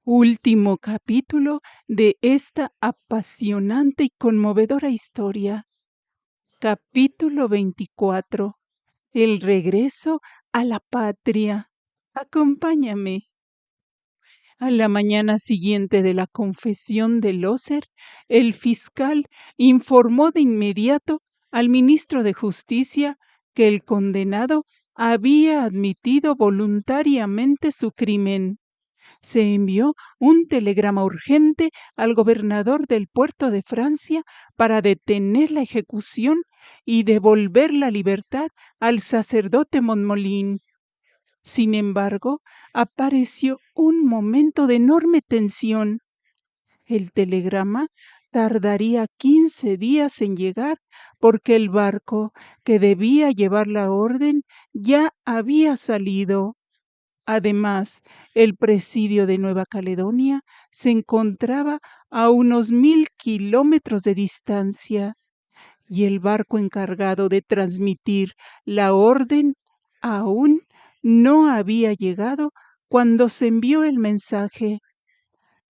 Último capítulo de esta apasionante y conmovedora historia. Capítulo 24. El regreso a la patria. Acompáñame. A la mañana siguiente de la confesión de Loser, el fiscal informó de inmediato al ministro de Justicia que el condenado había admitido voluntariamente su crimen. Se envió un telegrama urgente al gobernador del puerto de Francia para detener la ejecución y devolver la libertad al sacerdote Montmolín. Sin embargo, apareció un momento de enorme tensión. El telegrama tardaría 15 días en llegar porque el barco que debía llevar la orden ya había salido. Además, el presidio de Nueva Caledonia se encontraba a unos 1000 kilómetros de distancia y el barco encargado de transmitir la orden aún no había llegado cuando se envió el mensaje.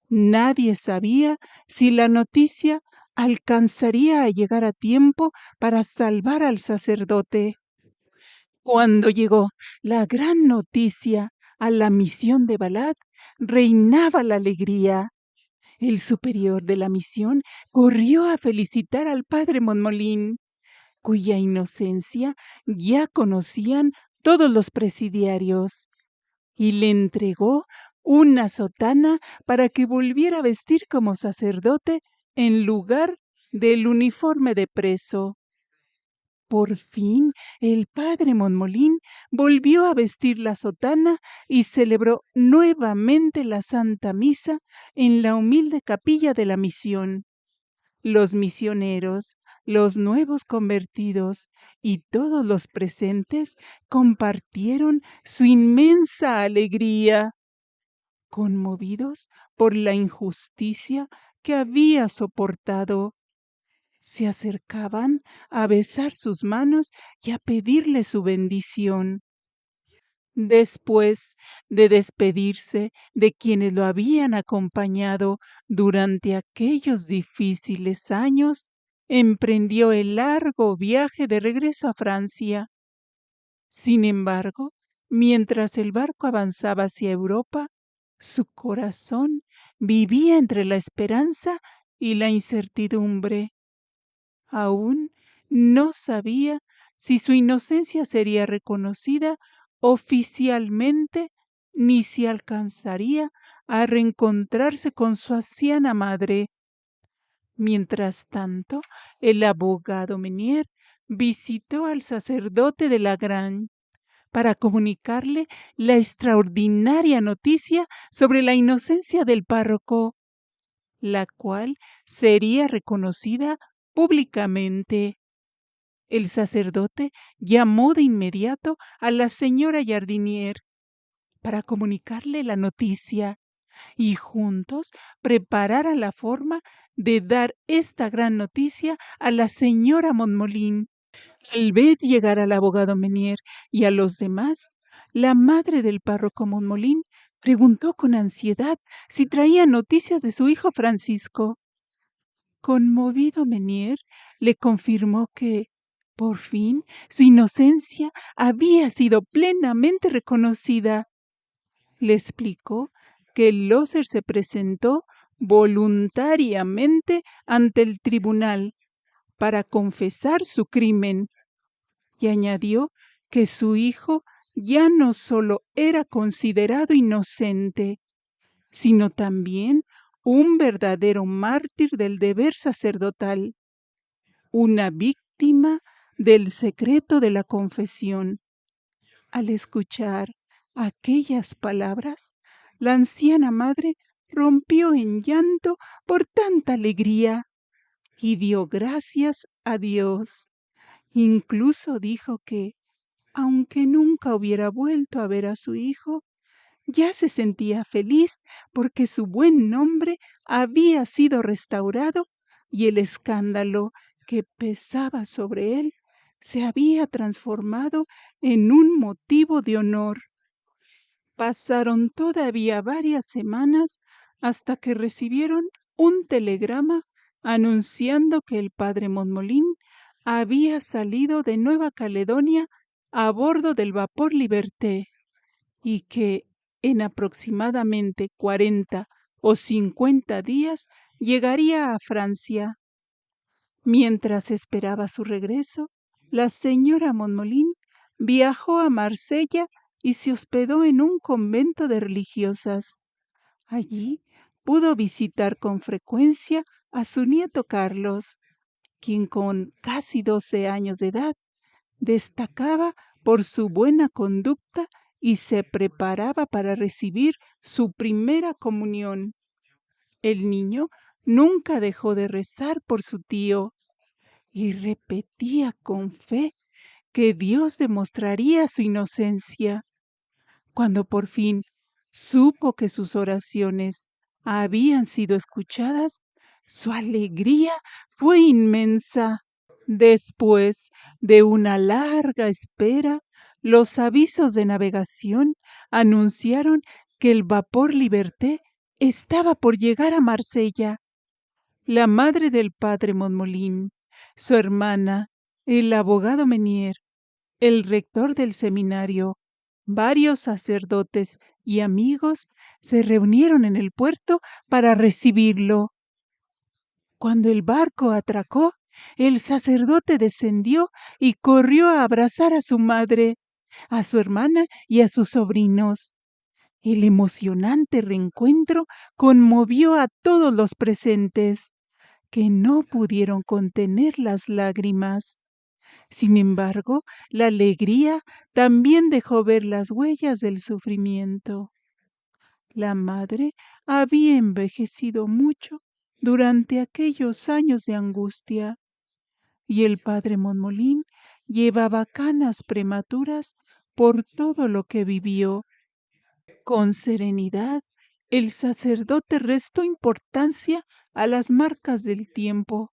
Nadie sabía si la noticia alcanzaría a llegar a tiempo para salvar al sacerdote. Cuando llegó la gran noticia a la misión de Balad, reinaba la alegría. El superior de la misión corrió a felicitar al padre Montmolín, cuya inocencia ya conocían todos los presidiarios, y le entregó una sotana para que volviera a vestir como sacerdote en lugar del uniforme de preso. Por fin el padre Montmolín volvió a vestir la sotana y celebró nuevamente la Santa Misa en la humilde capilla de la misión. Los misioneros, los nuevos convertidos y todos los presentes compartieron su inmensa alegría, conmovidos por la injusticia que había soportado. Se acercaban a besar sus manos y a pedirle su bendición. Después de despedirse de quienes lo habían acompañado durante aquellos difíciles años, emprendió el largo viaje de regreso a Francia. Sin embargo, mientras el barco avanzaba hacia Europa, su corazón vivía entre la esperanza y la incertidumbre. Aún no sabía si su inocencia sería reconocida oficialmente ni si alcanzaría a reencontrarse con su anciana madre. Mientras tanto, el abogado Menier visitó al sacerdote de la Gran para comunicarle la extraordinaria noticia sobre la inocencia del párroco, la cual sería reconocida públicamente. El sacerdote llamó de inmediato a la señora Jardinier para comunicarle la noticia y juntos prepararan la forma de dar esta gran noticia a la señora Montmolín. Al ver llegar al abogado Menier y a los demás, la madre del párroco Montmolín preguntó con ansiedad si traía noticias de su hijo Francisco. Conmovido Menier le confirmó que, por fin, su inocencia había sido plenamente reconocida. Le explicó que Loser se presentó voluntariamente ante el tribunal para confesar su crimen y añadió que su hijo ya no solo era considerado inocente, sino también un verdadero mártir del deber sacerdotal, una víctima del secreto de la confesión. Al escuchar aquellas palabras, la anciana madre rompió en llanto por tanta alegría y dio gracias a Dios. Incluso dijo que, aunque nunca hubiera vuelto a ver a su hijo, ya se sentía feliz porque su buen nombre había sido restaurado y el escándalo que pesaba sobre él se había transformado en un motivo de honor. Pasaron todavía varias semanas hasta que recibieron un telegrama anunciando que el padre Monmolín había salido de Nueva Caledonia a bordo del vapor Liberté y que en aproximadamente 40 o 50 días llegaría a Francia. Mientras esperaba su regreso, la señora Monmolín viajó a Marsella y se hospedó en un convento de religiosas. Allí pudo visitar con frecuencia a su nieto Carlos, quien con casi 12 años de edad destacaba por su buena conducta y se preparaba para recibir su primera comunión. El niño nunca dejó de rezar por su tío y repetía con fe que Dios demostraría su inocencia. Cuando por fin supo que sus oraciones habían sido escuchadas, su alegría fue inmensa. Después de una larga espera, los avisos de navegación anunciaron que el vapor Liberté estaba por llegar a Marsella. La madre del padre Monmolín, su hermana, el abogado Menier, el rector del seminario, varios sacerdotes y amigos se reunieron en el puerto para recibirlo. Cuando el barco atracó, el sacerdote descendió y corrió a abrazar a su madre, a su hermana y a sus sobrinos. El emocionante reencuentro conmovió a todos los presentes, que no pudieron contener las lágrimas. Sin embargo, la alegría también dejó ver las huellas del sufrimiento. La madre había envejecido mucho durante aquellos años de angustia, y el padre Monmolín llevaba canas prematuras por todo lo que vivió. Con serenidad, el sacerdote restó importancia a las marcas del tiempo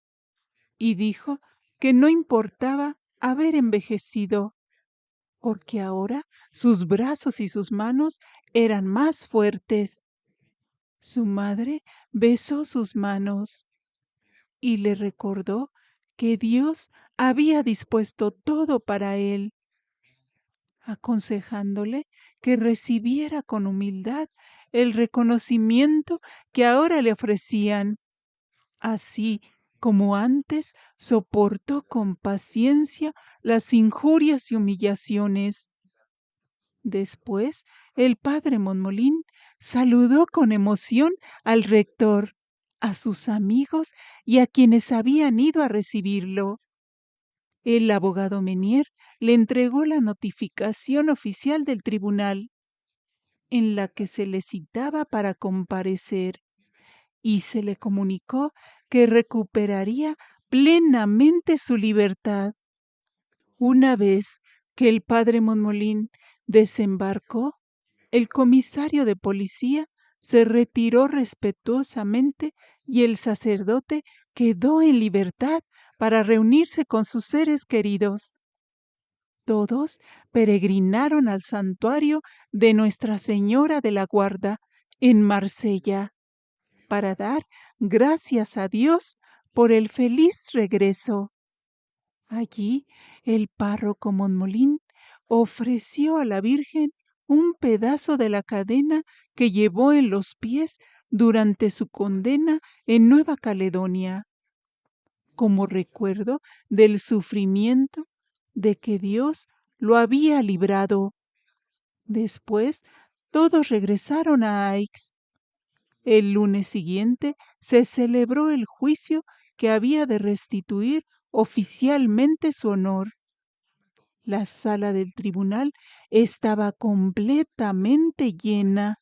y dijo que no importaba haber envejecido, porque ahora sus brazos y sus manos eran más fuertes. Su madre besó sus manos y le recordó que Dios había dispuesto todo para él, aconsejándole que recibiera con humildad el reconocimiento que ahora le ofrecían. Así como antes soportó con paciencia las injurias y humillaciones. Después, el padre Monmolín saludó con emoción al rector, a sus amigos y a quienes habían ido a recibirlo. El abogado Menier le entregó la notificación oficial del tribunal, en la que se le citaba para comparecer, y se le comunicó que recuperaría plenamente su libertad. Una vez que el padre Monmolín desembarcó, el comisario de policía se retiró respetuosamente y el sacerdote quedó en libertad para reunirse con sus seres queridos. Todos peregrinaron al santuario de Nuestra Señora de la Guarda en Marsella para dar gracias a Dios por el feliz regreso. Allí el párroco Monmolín ofreció a la Virgen un pedazo de la cadena que llevó en los pies durante su condena en Nueva Caledonia, como recuerdo del sufrimiento de que Dios lo había librado. Después todos regresaron a Aix. El lunes siguiente se celebró el juicio que había de restituir oficialmente su honor. La sala del tribunal estaba completamente llena.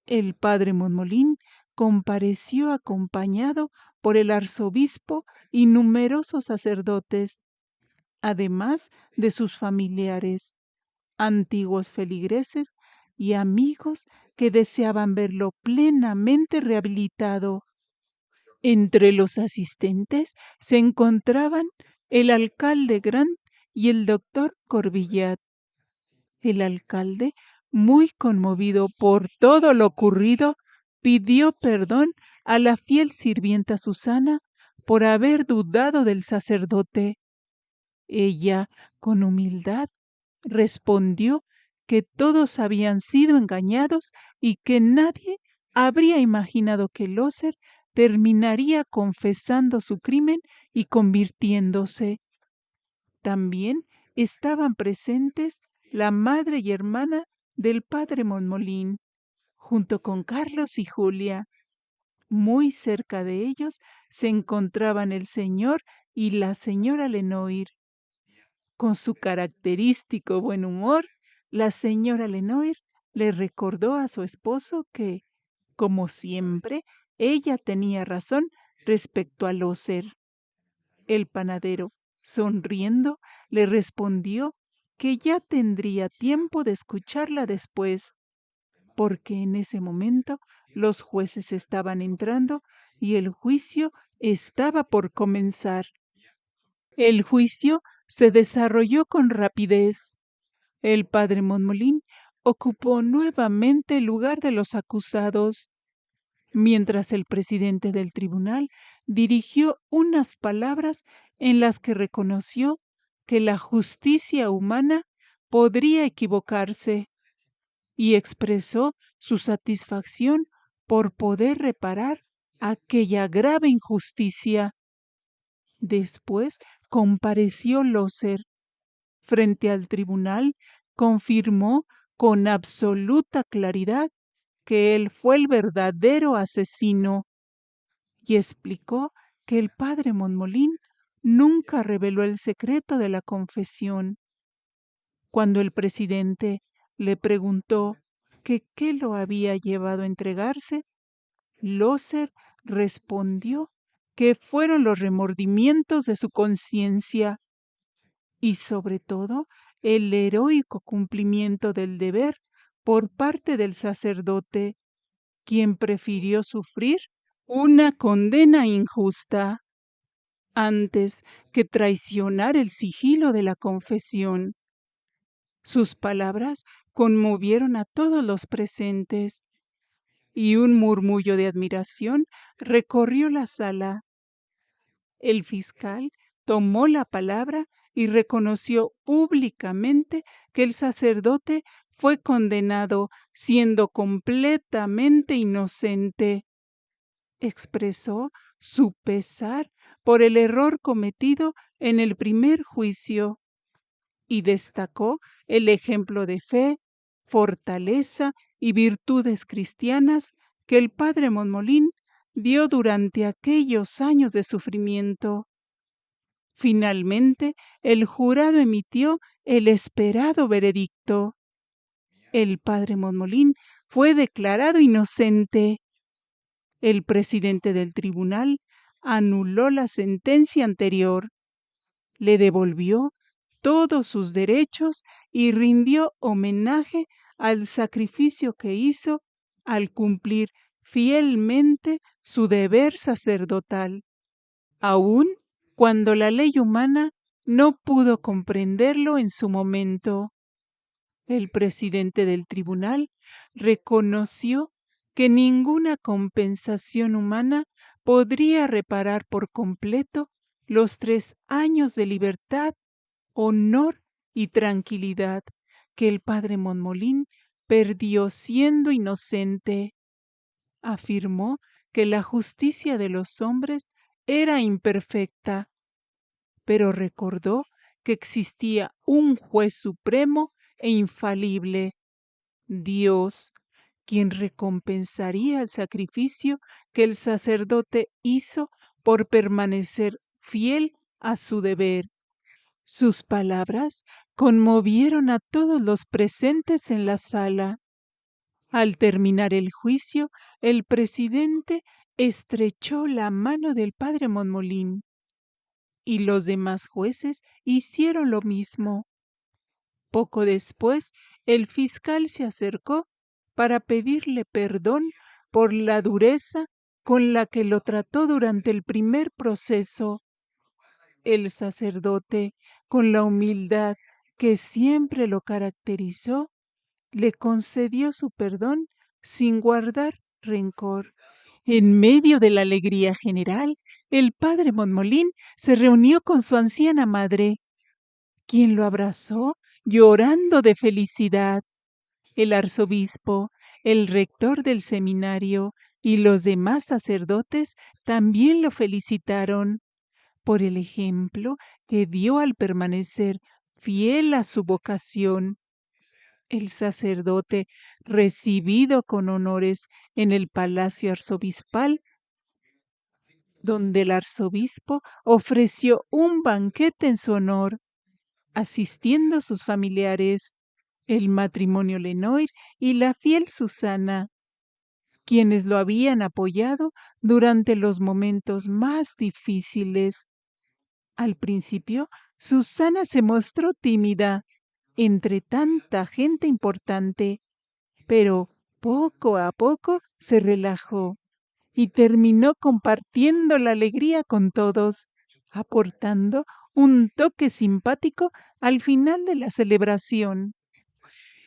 El padre Monmolín compareció acompañado por el arzobispo y numerosos sacerdotes, además de sus familiares, antiguos feligreses y amigos que deseaban verlo plenamente rehabilitado. Entre los asistentes se encontraban el alcalde Grant y el doctor Corbillat. El alcalde, muy conmovido por todo lo ocurrido, pidió perdón a la fiel sirvienta Susana por haber dudado del sacerdote. Ella, con humildad, respondió que todos habían sido engañados y que nadie habría imaginado que Loser terminaría confesando su crimen y convirtiéndose. También estaban presentes la madre y hermana del padre Monmolín, junto con Carlos y Julia. Muy cerca de ellos se encontraban el señor y la señora Lenoir. Con su característico buen humor, la señora Lenoir le recordó a su esposo que, como siempre, ella tenía razón respecto a Loser. El panadero, sonriendo, le respondió que ya tendría tiempo de escucharla después, porque en ese momento los jueces estaban entrando y el juicio estaba por comenzar. El juicio se desarrolló con rapidez. El padre Monmolín ocupó nuevamente el lugar de los acusados, mientras el presidente del tribunal dirigió unas palabras en las que reconoció que la justicia humana podría equivocarse y expresó su satisfacción por poder reparar aquella grave injusticia. Después compareció Loser. Frente al tribunal, confirmó con absoluta claridad que él fue el verdadero asesino y explicó que el padre Monmolín nunca reveló el secreto de la confesión. Cuando el presidente le preguntó que qué lo había llevado a entregarse, Loser respondió que fueron los remordimientos de su conciencia y sobre todo el heroico cumplimiento del deber por parte del sacerdote, quien prefirió sufrir una condena injusta antes que traicionar el sigilo de la confesión. Sus palabras conmovieron a todos los presentes y un murmullo de admiración recorrió la sala. El fiscal tomó la palabra y reconoció públicamente que el sacerdote fue condenado siendo completamente inocente. Expresó su pesar por el error cometido en el primer juicio y destacó el ejemplo de fe, fortaleza y virtudes cristianas que el padre Monmolín dio durante aquellos años de sufrimiento. Finalmente, el jurado emitió el esperado veredicto. El padre Monmolín fue declarado inocente. El presidente del tribunal anuló la sentencia anterior, le devolvió todos sus derechos y rindió homenaje al sacrificio que hizo al cumplir fielmente su deber sacerdotal, aun cuando la ley humana no pudo comprenderlo en su momento. El presidente del tribunal reconoció que ninguna compensación humana podría reparar por completo los 3 años de libertad, honor y tranquilidad que el padre Monmolín perdió siendo inocente. Afirmó que la justicia de los hombres era imperfecta, pero recordó que existía un juez supremo e infalible, Dios, quien recompensaría el sacrificio que el sacerdote hizo por permanecer fiel a su deber. Sus palabras conmovieron a todos los presentes en la sala. Al terminar el juicio, el presidente estrechó la mano del padre Monmolín y los demás jueces hicieron lo mismo. Poco después, el fiscal se acercó para pedirle perdón por la dureza con la que lo trató durante el primer proceso. El sacerdote, con la humildad que siempre lo caracterizó, le concedió su perdón sin guardar rencor. En medio de la alegría general, el padre Monmolín se reunió con su anciana madre, quien lo abrazó llorando de felicidad. El arzobispo, el rector del seminario y los demás sacerdotes también lo felicitaron por el ejemplo que dio al permanecer fiel a su vocación. El sacerdote, recibido con honores en el palacio arzobispal, donde el arzobispo ofreció un banquete en su honor, asistiendo sus familiares, el matrimonio Lenoir y la fiel Susana, quienes lo habían apoyado durante los momentos más difíciles. Al principio, Susana se mostró tímida entre tanta gente importante, pero poco a poco se relajó y terminó compartiendo la alegría con todos, aportando un toque simpático al final de la celebración.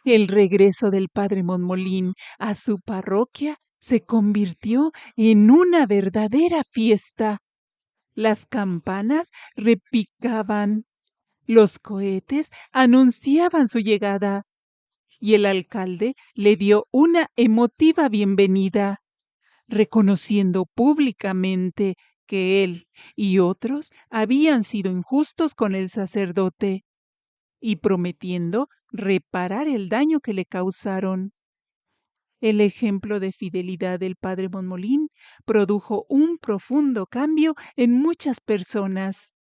El regreso del padre Monmolín a su parroquia se convirtió en una verdadera fiesta. Las campanas repicaban, los cohetes anunciaban su llegada y el alcalde le dio una emotiva bienvenida, reconociendo públicamente que él y otros habían sido injustos con el sacerdote y prometiendo reparar el daño que le causaron. El ejemplo de fidelidad del padre Monmolín produjo un profundo cambio en muchas personas.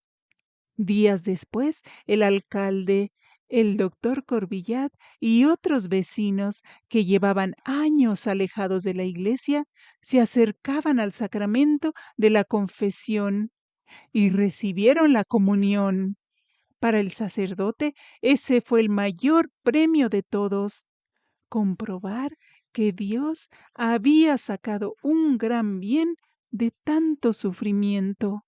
Días después, el alcalde, el doctor Corbillat y otros vecinos que llevaban años alejados de la iglesia se acercaban al sacramento de la confesión y recibieron la comunión. Para el sacerdote, ese fue el mayor premio de todos: comprobar que Dios había sacado un gran bien de tanto sufrimiento.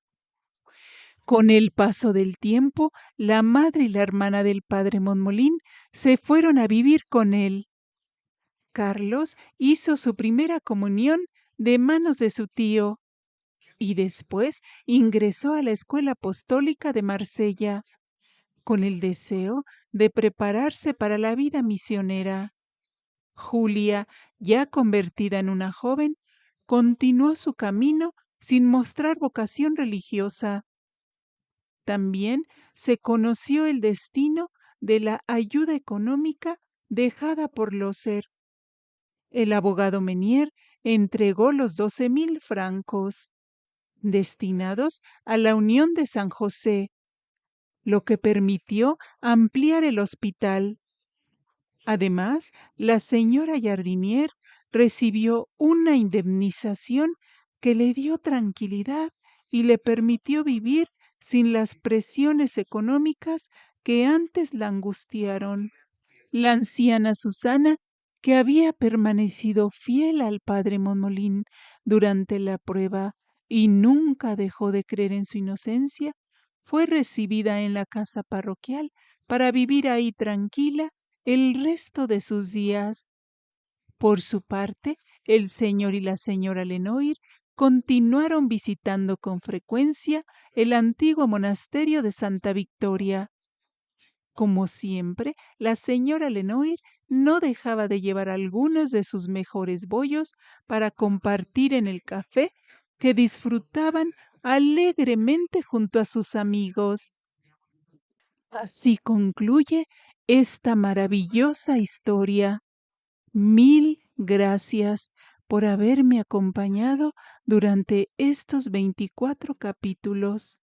Con el paso del tiempo, la madre y la hermana del padre Monmolín se fueron a vivir con él. Carlos hizo su primera comunión de manos de su tío y después ingresó a la Escuela Apostólica de Marsella, con el deseo de prepararse para la vida misionera. Julia, ya convertida en una joven, continuó su camino sin mostrar vocación religiosa. También se conoció el destino de la ayuda económica dejada por Loser. El abogado Menier entregó los 12,000 francos destinados a la Unión de San José, lo que permitió ampliar el hospital. Además, la señora Jardinier recibió una indemnización que le dio tranquilidad y le permitió vivir sin las presiones económicas que antes la angustiaron. La anciana Susana, que había permanecido fiel al padre Monmolín durante la prueba y nunca dejó de creer en su inocencia, fue recibida en la casa parroquial para vivir ahí tranquila el resto de sus días. Por su parte, el señor y la señora Lenoir continuaron visitando con frecuencia el antiguo monasterio de Santa Victoria. Como siempre, la señora Lenoir no dejaba de llevar algunos de sus mejores bollos para compartir en el café que disfrutaban alegremente junto a sus amigos. Así concluye esta maravillosa historia. Mil gracias por haberme acompañado durante estos 24 capítulos.